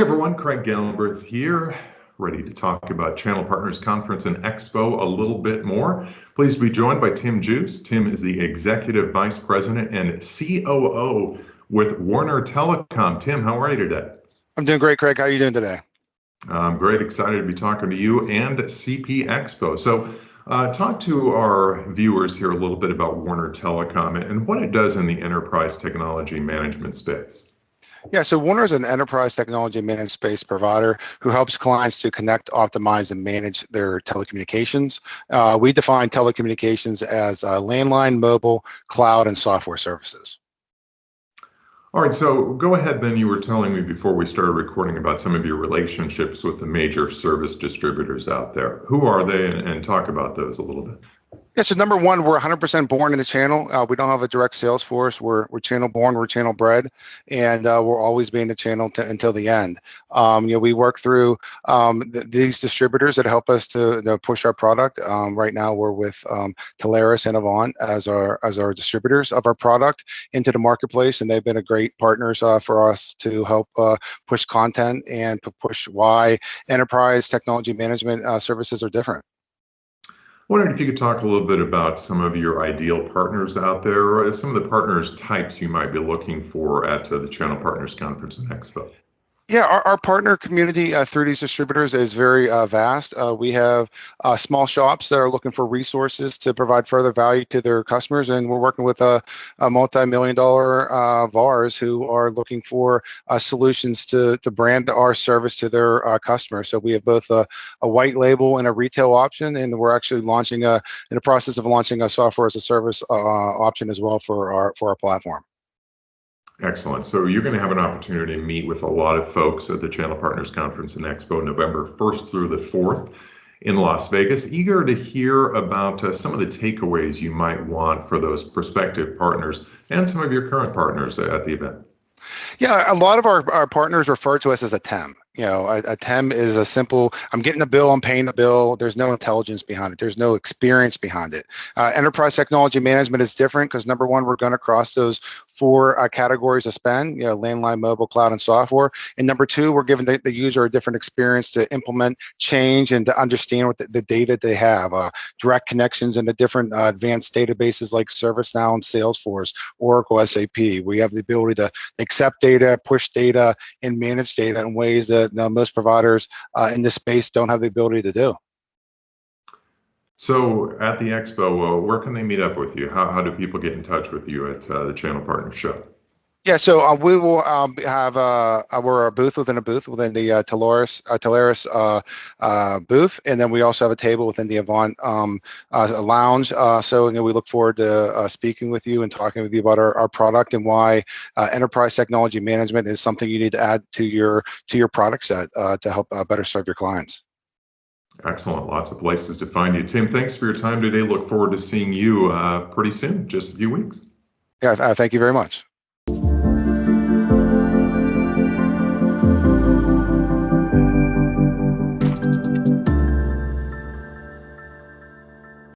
Hey everyone, Craig Galbraith here, ready to talk about Channel Partners Conference and Expo a little bit more. Pleased to be joined by Tim Joos. Tim is the Executive Vice President and COO with Warner Telecom. Tim, how are you today? I'm doing great, Craig. How are you doing today? I'm great, excited to be talking to you and CP Expo. So talk to our viewers here a little bit about Warner Telecom and what it does in the enterprise technology management space. Yeah, so Warner is an enterprise technology managed space provider who helps clients to connect, optimize, and manage their telecommunications. We define telecommunications as landline, mobile, cloud, and software services. All right, so go ahead then. You were telling me before we started recording about some of your relationships with the major service distributors out there. Who are they, and talk about those a little bit. Yeah, so number one, we're 100% born in the channel. We don't have a direct sales force. We're channel born, we're channel bred, and we'll always be in the channel until the end. We work through these distributors that help us to push our product. Right now, we're with Teleris and Avant as our distributors of our product into the marketplace, and they've been a great partners for us to help push content and push why enterprise technology management services are different. Wondering if you could talk a little bit about some of your ideal partners out there, or some of the partners types you might be looking for at the Channel Partners Conference and Expo. Yeah, our partner community through these distributors is very vast. We have small shops that are looking for resources to provide further value to their customers, and we're working with a multi-million-dollar VARs who are looking for solutions to brand our service to their customers. So we have both a white label and a retail option, and we're actually launching in the process of launching a software as a service option as well for our platform. Excellent. So you're going to have an opportunity to meet with a lot of folks at the Channel Partners Conference and Expo November 1st through the 4th in Las Vegas. Eager to hear about some of the takeaways you might want for those prospective partners and some of your current partners at the event. Yeah, a lot of our partners refer to us as a TEM. A TEM is a simple, I'm getting a bill, I'm paying the bill. There's no intelligence behind it. There's no experience behind it. Enterprise technology management is different because number one, we're going to cross those four categories of spend, landline, mobile, cloud, and software. And number two, we're giving the user a different experience to implement change and to understand what the data they have, direct connections into different advanced databases like ServiceNow and Salesforce, Oracle, SAP. We have the ability to accept data, push data, and manage data in ways that most providers in this space don't have the ability to do. So at the Expo, where can they meet up with you? How do people get in touch with you at the Channel Partners Show? Yeah, so we will have we're a booth within within the Teleris booth, and then we also have a table within the Avant lounge. So we look forward to speaking with you and talking with you about our product and why enterprise technology management is something you need to add to your product set to help better serve your clients. Excellent. Lots of places to find you. Tim, thanks for your time today. Look forward to seeing you pretty soon, just a few weeks. Yeah, thank you very much.